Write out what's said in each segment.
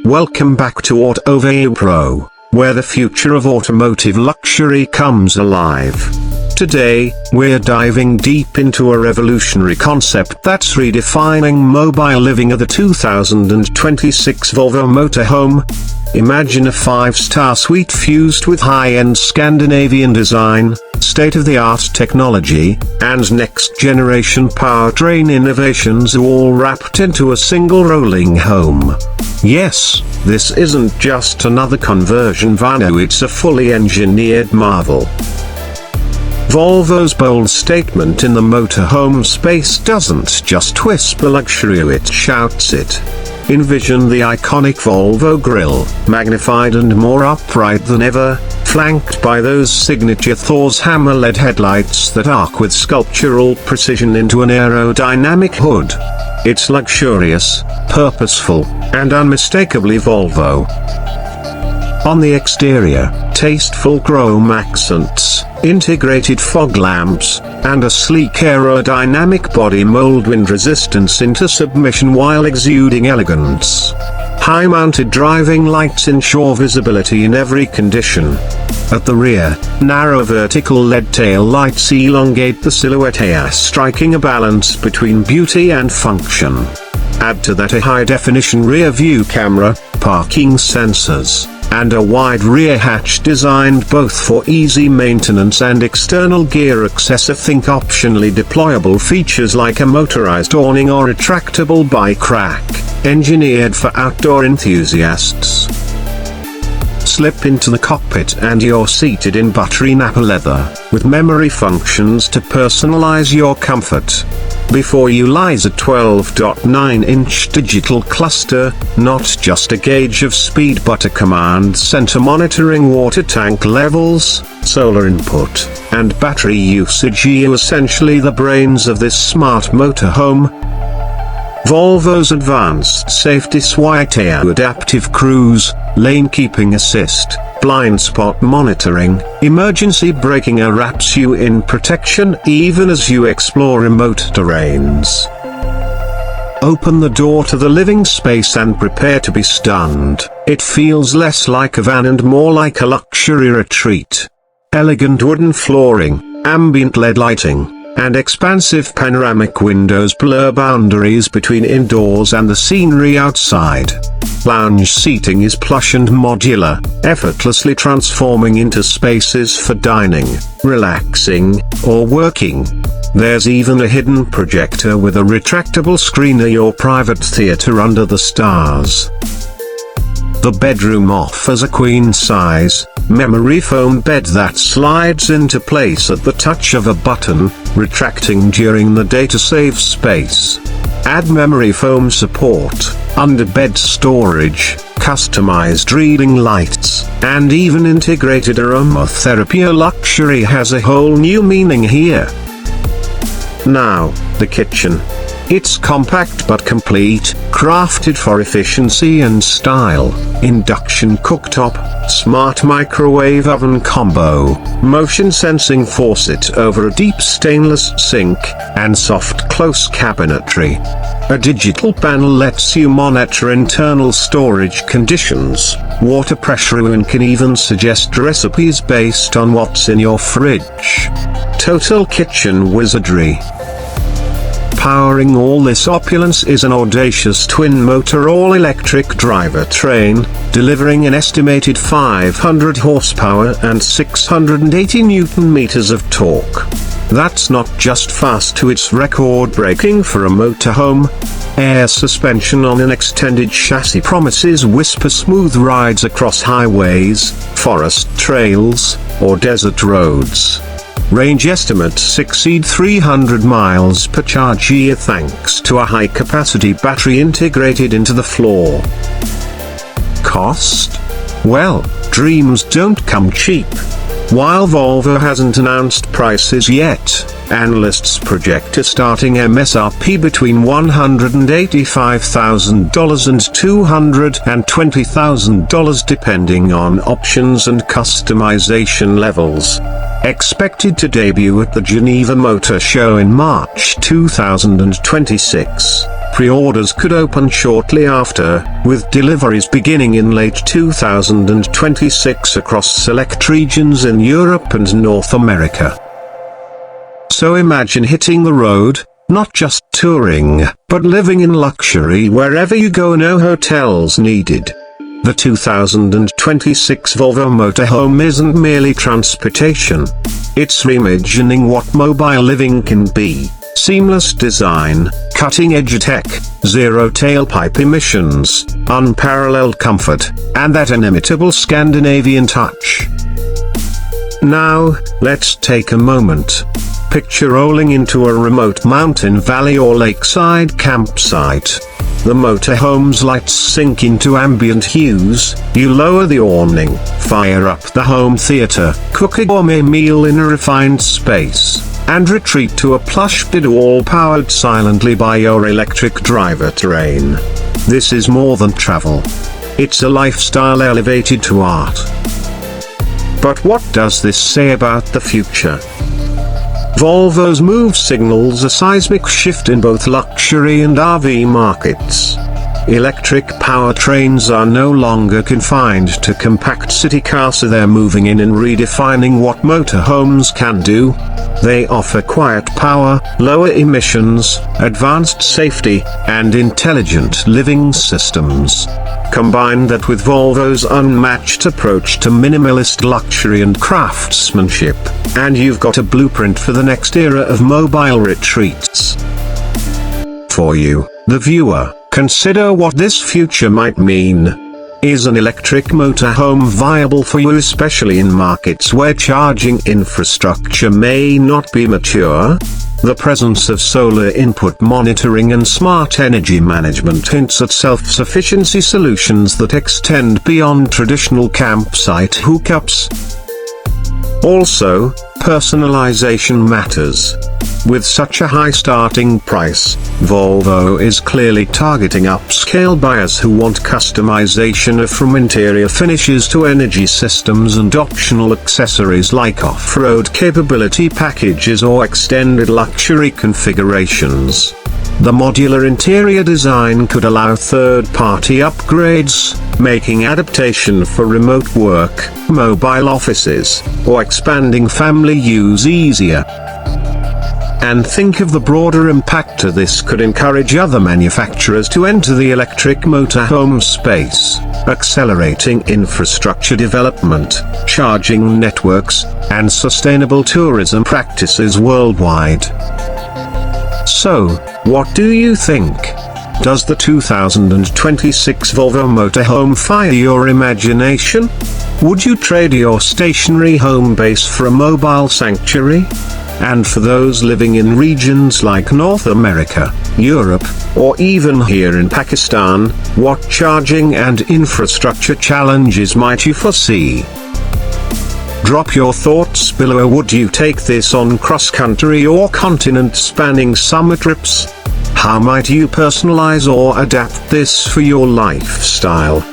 Welcome back to Autoveiw Pro, where the future of automotive luxury comes alive. Today, we're diving deep into a revolutionary concept that's redefining mobile living at the 2026 Volvo Motorhome. Imagine a 5-star suite fused with high-end Scandinavian design, state-of-the-art technology, and next-generation powertrain innovations all wrapped into a single rolling home. Yes, this isn't just another conversion van, it's a fully engineered marvel. Volvo's bold statement in the motorhome space doesn't just whisper luxury, it shouts it. Envision the iconic Volvo grille, magnified and more upright than ever, flanked by those signature Thor's hammer LED headlights that arc with sculptural precision into an aerodynamic hood. It's luxurious, purposeful, and unmistakably Volvo. On the exterior, tasteful chrome accents, integrated fog lamps, and a sleek aerodynamic body mold wind resistance into submission while exuding elegance. High-mounted driving lights ensure visibility in every condition. At the rear, narrow vertical LED tail lights elongate the silhouette, striking a balance between beauty and function. Add to that a high-definition rear-view camera, parking sensors, and a wide rear hatch designed both for easy maintenance and external gear access. Think optionally deployable features like a motorized awning or retractable bike rack, engineered for outdoor enthusiasts. Slip into the cockpit and you're seated in buttery nappa leather, with memory functions to personalize your comfort. Before you lies a 12.9-inch digital cluster, not just a gauge of speed but a command center monitoring water tank levels, solar input, and battery usage. You essentially the brains of this smart motorhome. Volvo's advanced safety suite, adaptive cruise, lane keeping assist, blind spot monitoring, emergency braking wraps you in protection even as you explore remote terrains. Open the door to the living space and prepare to be stunned. It feels less like a van and more like a luxury retreat. Elegant wooden flooring, ambient LED lighting, and expansive panoramic windows blur boundaries between indoors and the scenery outside. Lounge seating is plush and modular, effortlessly transforming into spaces for dining, relaxing, or working. There's even a hidden projector with a retractable screen, your private theater under the stars. The bedroom offers a queen-size, memory foam bed that slides into place at the touch of a button, retracting during the day to save space. Add memory foam support, under-bed storage, customized reading lights, and even integrated aromatherapy. Luxury has a whole new meaning here. Now, the kitchen. It's compact but complete, crafted for efficiency and style. Induction cooktop, smart microwave oven combo, motion sensing faucet over a deep stainless sink, and soft close cabinetry. A digital panel lets you monitor internal storage conditions, water pressure, and can even suggest recipes based on what's in your fridge. Total kitchen wizardry. Powering all this opulence is an audacious twin-motor all-electric drivetrain, delivering an estimated 500 horsepower and 680 Newton-meters of torque. That's not just fast, it's record-breaking for a motorhome. Air suspension on an extended chassis promises whisper-smooth rides across highways, forest trails, or desert roads. Range estimates exceed 300 miles per charge thanks to a high-capacity battery integrated into the floor. Cost? Well, dreams don't come cheap. While Volvo hasn't announced prices yet, analysts project a starting MSRP between $185,000 and $220,000 depending on options and customization levels. Expected to debut at the Geneva Motor Show in March 2026, Pre-orders could open shortly after, with deliveries beginning in late 2026 across select regions in Europe and North America. So imagine hitting the road, not just touring, but living in luxury wherever you go, no hotels needed. The 2026 Volvo Motorhome isn't merely transportation. It's reimagining what mobile living can be. Seamless design, cutting-edge tech, zero tailpipe emissions, unparalleled comfort, and that inimitable Scandinavian touch. Now, let's take a moment. Picture rolling into a remote mountain valley or lakeside campsite. The motorhome's lights sink into ambient hues, you lower the awning, fire up the home theater, cook a gourmet meal in a refined space, and retreat to a plush bed all powered silently by your electric drivetrain. This is more than travel. It's a lifestyle elevated to art. But what does this say about the future? Volvo's move signals a seismic shift in both luxury and RV markets. Electric powertrains are no longer confined to compact city cars, so they're moving in and redefining what motorhomes can do. They offer quiet power, lower emissions, advanced safety, and intelligent living systems. Combine that with Volvo's unmatched approach to minimalist luxury and craftsmanship, and you've got a blueprint for the next era of mobile retreats. For you, the viewer, consider what this future might mean. Is an electric motorhome viable for you, especially in markets where charging infrastructure may not be mature? The presence of solar input monitoring and smart energy management hints at self-sufficiency solutions that extend beyond traditional campsite hookups. Also, personalization matters. With such a high starting price, Volvo is clearly targeting upscale buyers who want customization from interior finishes to energy systems and optional accessories like off-road capability packages or extended luxury configurations. The modular interior design could allow third-party upgrades, making adaptation for remote work, mobile offices, or expanding family use easier. And think of the broader impact this could encourage other manufacturers to enter the electric motorhome space, accelerating infrastructure development, charging networks, and sustainable tourism practices worldwide. So, what do you think? Does the 2026 Volvo Motorhome fire your imagination? Would you trade your stationary home base for a mobile sanctuary? And for those living in regions like North America, Europe, or even here in Pakistan, what charging and infrastructure challenges might you foresee? Drop your thoughts below. Would you take this on cross-country or continent-spanning summer trips? How might you personalize or adapt this for your lifestyle?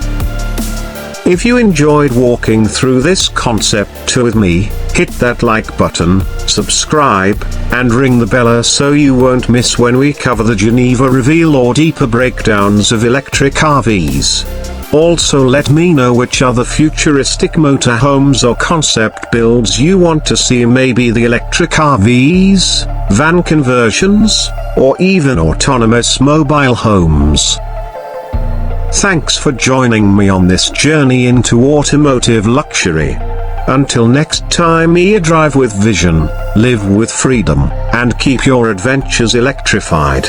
If you enjoyed walking through this concept with me, hit that like button, subscribe, and ring the bell so you won't miss when we cover the Geneva reveal or deeper breakdowns of electric RVs. Also let me know which other futuristic motorhomes or concept builds you want to see, maybe the electric RVs, van conversions, or even autonomous mobile homes. Thanks for joining me on this journey into automotive luxury. Until next time, drive with vision, live with freedom, and keep your adventures electrified.